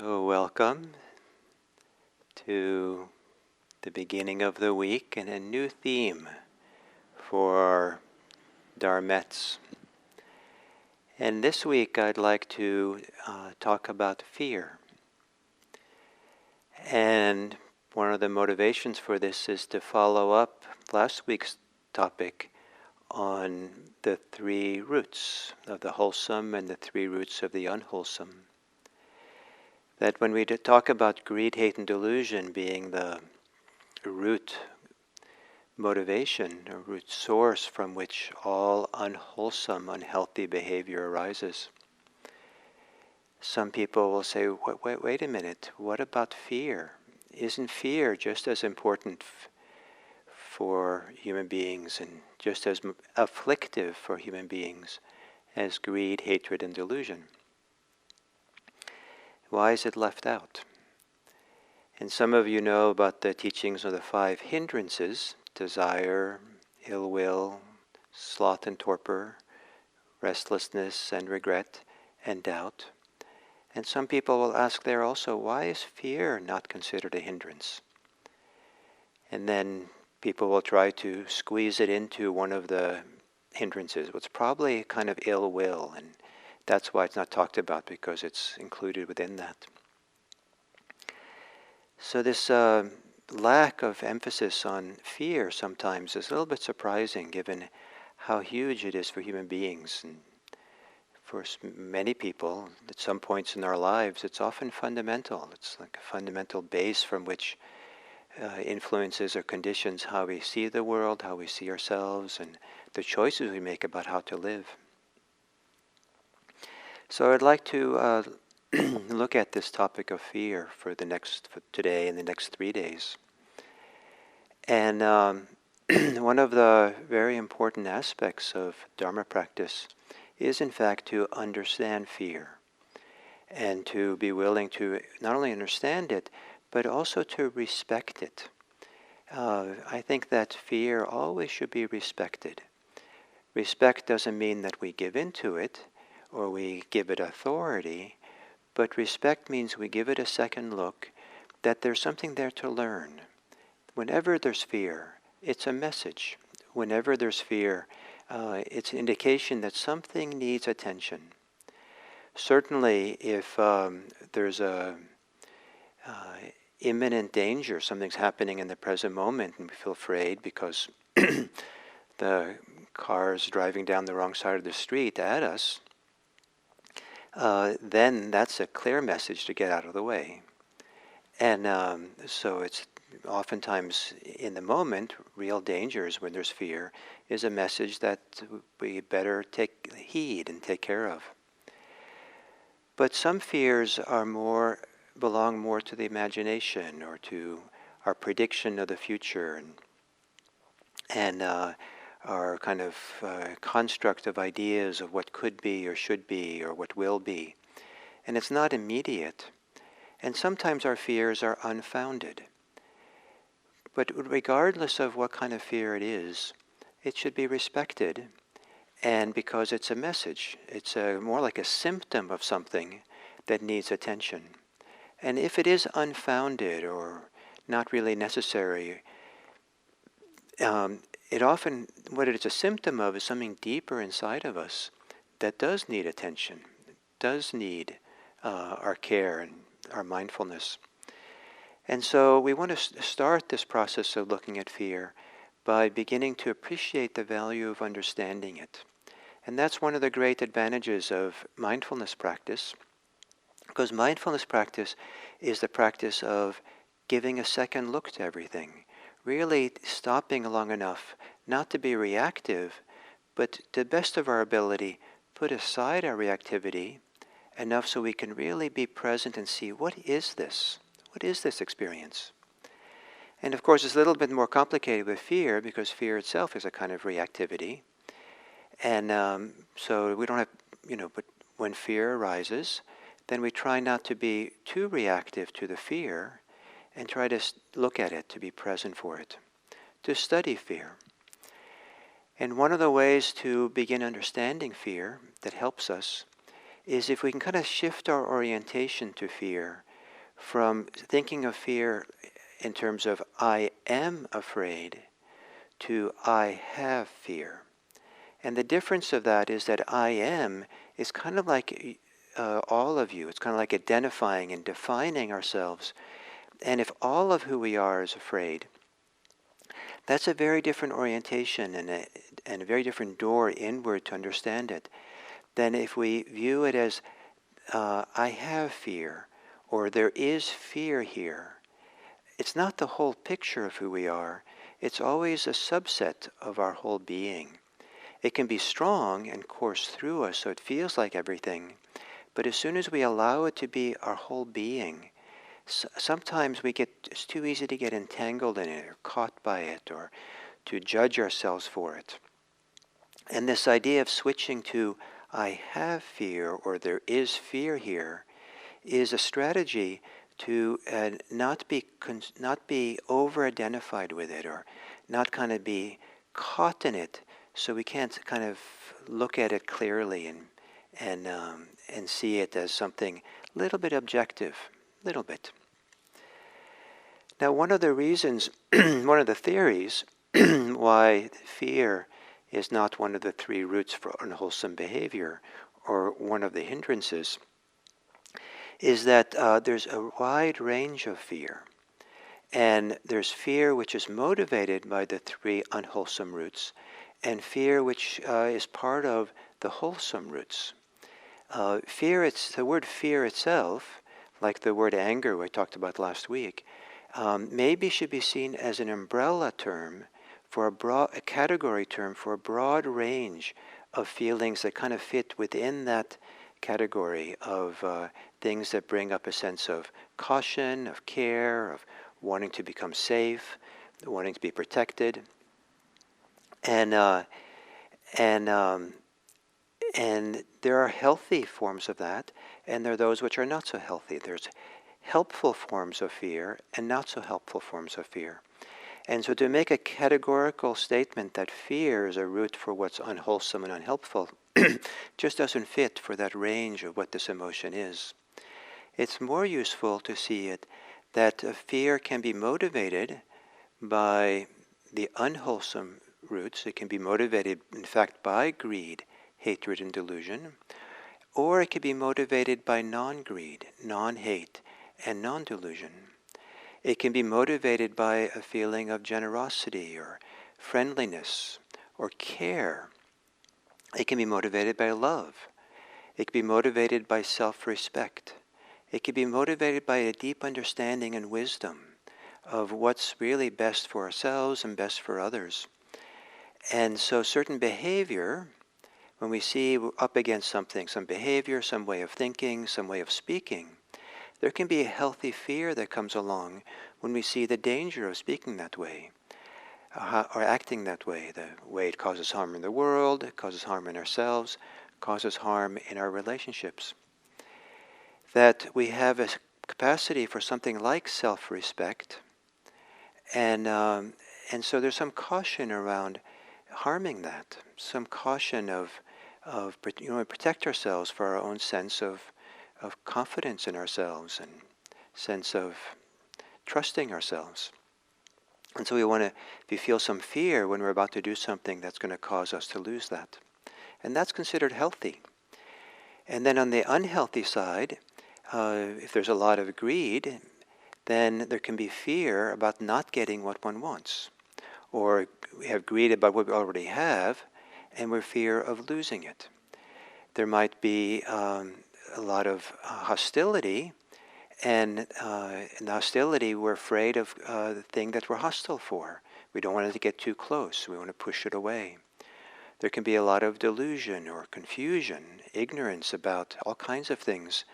So welcome to the beginning of the week and a new theme for our Dharmettes. And this week I'd like to talk about fear. And one of the motivations for this is to follow up last week's topic on the three roots of the wholesome and the three roots of the unwholesome. That when we talk about greed, hate, and delusion being the root motivation, a root source from which all unwholesome, unhealthy behavior arises, some people will say, wait a minute, what about fear? Isn't fear just as important for human beings and just as afflictive for human beings as greed, hatred, and delusion? Why is it left out? And some of you know about the teachings of the 5 hindrances: desire, ill will, sloth and torpor, restlessness and regret, and doubt. And some people will ask there also, why is fear not considered a hindrance? And then people will try to squeeze it into one of the hindrances. Well, it's probably kind of ill will, and that's why it's not talked about, because it's included within that. So this lack of emphasis on fear sometimes is a little bit surprising, given how huge it is for human beings. And for many people, at some points in our lives, it's often fundamental. It's like a fundamental base from which influences or conditions how we see the world, how we see ourselves, and the choices we make about how to live. So I'd like to look at this topic of fear for today and the next 3 days. And one of the very important aspects of Dharma practice is, in fact, to understand fear and to be willing to not only understand it, but also to respect it. I think that fear always should be respected. Respect doesn't mean that we give in to it or we give it authority, but respect means we give it a second look, that there's something there to learn. Whenever there's fear, it's a message. Whenever there's fear, it's an indication that something needs attention. Certainly, if there's a imminent danger, something's happening in the present moment, and we feel afraid because the car's driving down the wrong side of the street at us, then that's a clear message to get out of the way. And so it's oftentimes in the moment, real dangers when there's fear is a message that we better take heed and take care of. But some fears belong more to the imagination or to our prediction of the future and our kind of construct of ideas of what could be or should be or what will be. And it's not immediate. And sometimes our fears are unfounded. But regardless of what kind of fear it is, it should be respected. And because it's a message, it's more like a symptom of something that needs attention. And if it is unfounded or not really necessary, what it's a symptom of is something deeper inside of us that does need attention, does need our care and our mindfulness. And so we want to start this process of looking at fear by beginning to appreciate the value of understanding it. And that's one of the great advantages of mindfulness practice, because mindfulness practice is the practice of giving a second look to everything, really stopping long enough not to be reactive, but to the best of our ability, put aside our reactivity enough so we can really be present and see, what is this? What is this experience? And of course, it's a little bit more complicated with fear, because fear itself is a kind of reactivity. And so we don't have, but when fear arises, then we try not to be too reactive to the fear and try to look at it, to be present for it, to study fear. And one of the ways to begin understanding fear that helps us is if we can kind of shift our orientation to fear from thinking of fear in terms of I am afraid to I have fear. And the difference of that is that I am is kind of like all of you. It's kind of like identifying and defining ourselves. And if all of who we are is afraid, that's a very different orientation and a very different door inward to understand it than if we view it as I have fear, or there is fear here. It's not the whole picture of who we are. It's always a subset of our whole being. It can be strong and course through us, so it feels like everything. But as soon as we allow it to be our whole being, sometimes it's too easy to get entangled in it or caught by it or to judge ourselves for it. And this idea of switching to I have fear or there is fear here is a strategy to not be over-identified with it or not kind of be caught in it, so we can't kind of look at it clearly and see it as something a little bit objective, little bit. Now, one of the reasons, one of the theories why fear is not one of the three roots for unwholesome behavior or one of the hindrances is that there's a wide range of fear. And there's fear which is motivated by the three unwholesome roots, and fear which is part of the wholesome roots. The word fear itself, like the word anger we talked about last week, maybe should be seen as an umbrella term for a category term for a broad range of feelings that kind of fit within that category of things that bring up a sense of caution, of care, of wanting to become safe, wanting to be protected, and there are healthy forms of that, and there are those which are not so healthy. There's helpful forms of fear and not so helpful forms of fear. And so to make a categorical statement that fear is a root for what's unwholesome and unhelpful just doesn't fit for that range of what this emotion is. It's more useful to see it that fear can be motivated by the unwholesome roots. It can be motivated, in fact, by greed, hatred, and delusion, or it can be motivated by non-greed, non-hate, and non-delusion. It can be motivated by a feeling of generosity or friendliness or care. It can be motivated by love. It can be motivated by self-respect. It can be motivated by a deep understanding and wisdom of what's really best for ourselves and best for others. And so certain behavior, when we see up against something, some behavior, some way of thinking, some way of speaking, there can be a healthy fear that comes along when we see the danger of speaking that way or acting that way, the way it causes harm in the world, it causes harm in ourselves, causes harm in our relationships. That we have a capacity for something like self-respect, and so there's some caution around harming that, some caution of protect ourselves for our own sense of confidence in ourselves and sense of trusting ourselves. And so if we feel some fear when we're about to do something that's going to cause us to lose that. And that's considered healthy. And then on the unhealthy side, if there's a lot of greed, then there can be fear about not getting what one wants. Or we have greed about what we already have, and we're fear of losing it. There might be a lot of hostility, and in the hostility we're afraid of the thing that we're hostile for. We don't want it to get too close. We want to push it away. There can be a lot of delusion or confusion, ignorance about all kinds of things.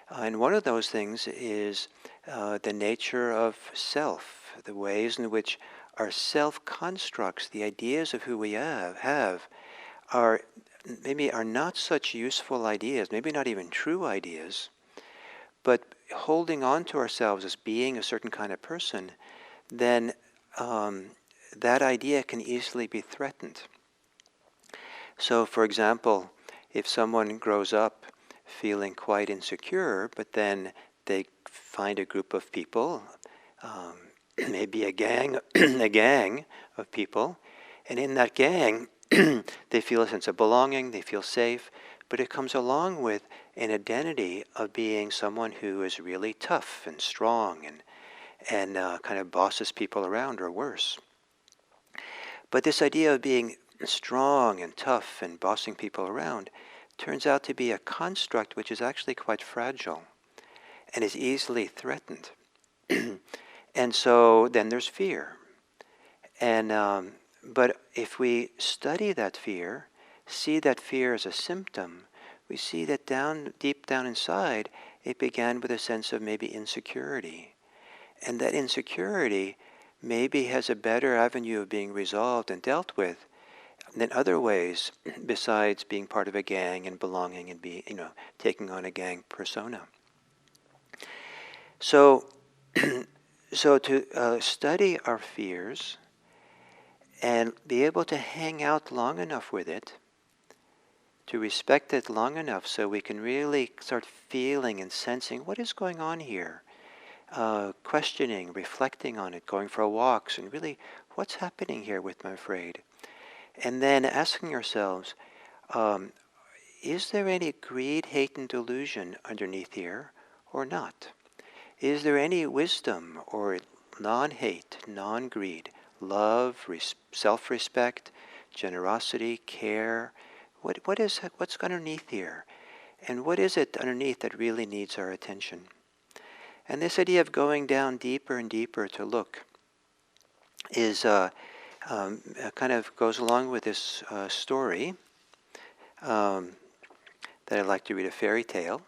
And one of those things is the nature of self, the ways in which our self-constructs, the ideas of who we have are not such useful ideas, maybe not even true ideas, but holding on to ourselves as being a certain kind of person, then that idea can easily be threatened. So, for example, if someone grows up feeling quite insecure, but then they find a group of people, maybe a gang, a gang of people, and in that gang, they feel a sense of belonging, they feel safe, but it comes along with an identity of being someone who is really tough and strong and kind of bosses people around, or worse. But this idea of being strong and tough and bossing people around turns out to be a construct which is actually quite fragile and is easily threatened. And so then there's fear. And but if we study that fear, see that fear as a symptom, we see that deep down inside, it began with a sense of maybe insecurity. And that insecurity maybe has a better avenue of being resolved and dealt with than other ways besides being part of a gang and belonging and taking on a gang persona. So, so to study our fears and be able to hang out long enough with it, to respect it long enough so we can really start feeling and sensing what is going on here, questioning, reflecting on it, going for walks, and really what's happening here with my afraid. And then asking ourselves, is there any greed, hate, and delusion underneath here or not? Is there any wisdom or non-hate, non-greed, love, self-respect, generosity, care? What's underneath here? And what is it underneath that really needs our attention? And this idea of going down deeper and deeper to look is kind of goes along with this story that I'd like to read, a fairy tale.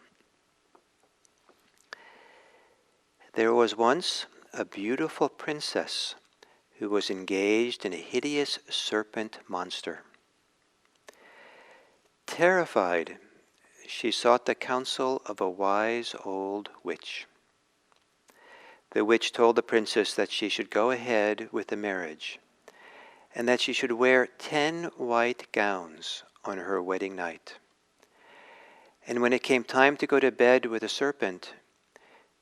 There was once a beautiful princess who was engaged in a hideous serpent monster. Terrified, she sought the counsel of a wise old witch. The witch told the princess that she should go ahead with the marriage, and that she should wear 10 white gowns on her wedding night. And when it came time to go to bed with the serpent,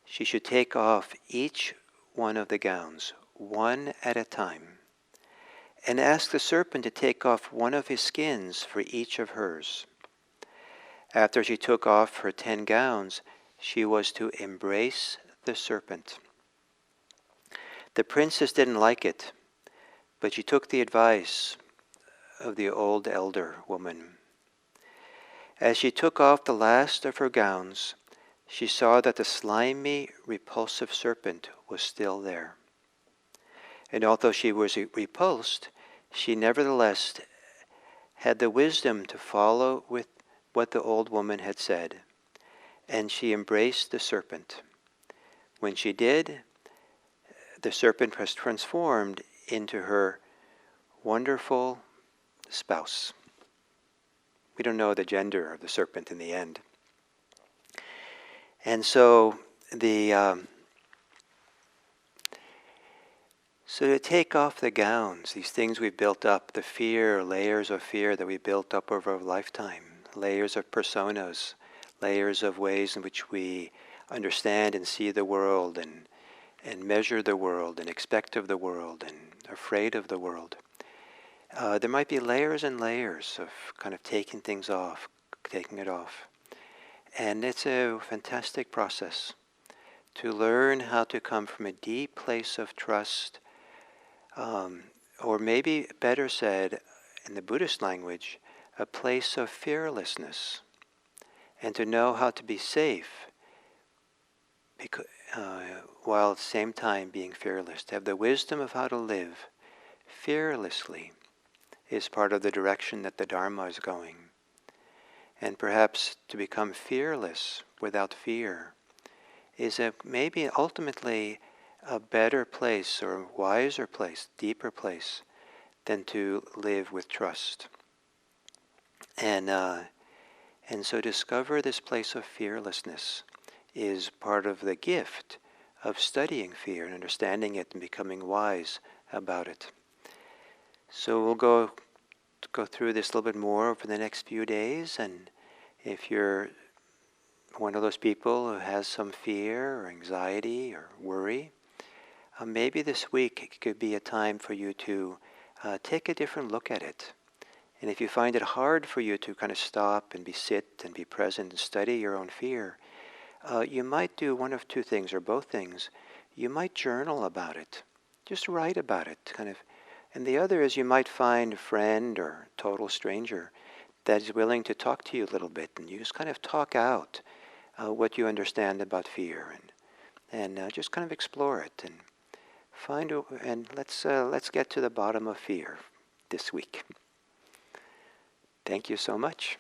she should take off each one of the gowns, one at a time, and ask the serpent to take off one of his skins for each of hers. After she took off her 10 gowns, she was to embrace the serpent. The princess didn't like it, but she took the advice of the old elder woman. As she took off the last of her gowns, she saw that the slimy, repulsive serpent was still there. And although she was repulsed, she nevertheless had the wisdom to follow with what the old woman had said, and she embraced the serpent. When she did, the serpent was transformed into her wonderful spouse. We don't know the gender of the serpent in the end. And so so to take off the gowns, these things we've built up, the fear, layers of fear that we built up over a lifetime, layers of personas, layers of ways in which we understand and see the world and measure the world and expect of the world and afraid of the world. There might be layers and layers of kind of taking things off, taking it off. And it's a fantastic process to learn how to come from a deep place of trust, or maybe better said in the Buddhist language, a place of fearlessness, and to know how to be safe while at the same time being fearless. To have the wisdom of how to live fearlessly is part of the direction that the Dharma is going. And perhaps to become fearless without fear is maybe ultimately a better place or a wiser place, deeper place than to live with trust. And so discover this place of fearlessness is part of the gift of studying fear and understanding it and becoming wise about it. So we'll go through this a little bit more over the next few days, and if you're one of those people who has some fear or anxiety or worry, maybe this week it could be a time for you to take a different look at it. And if you find it hard for you to kind of stop and sit and be present and study your own fear, you might do one of two things or both things. You might journal about it. Just write about it, kind of. And the other is you might find a friend or total stranger that is willing to talk to you a little bit, and you just kind of talk out what you understand about fear, and just kind of explore it and and let's get to the bottom of fear this week. Thank you so much.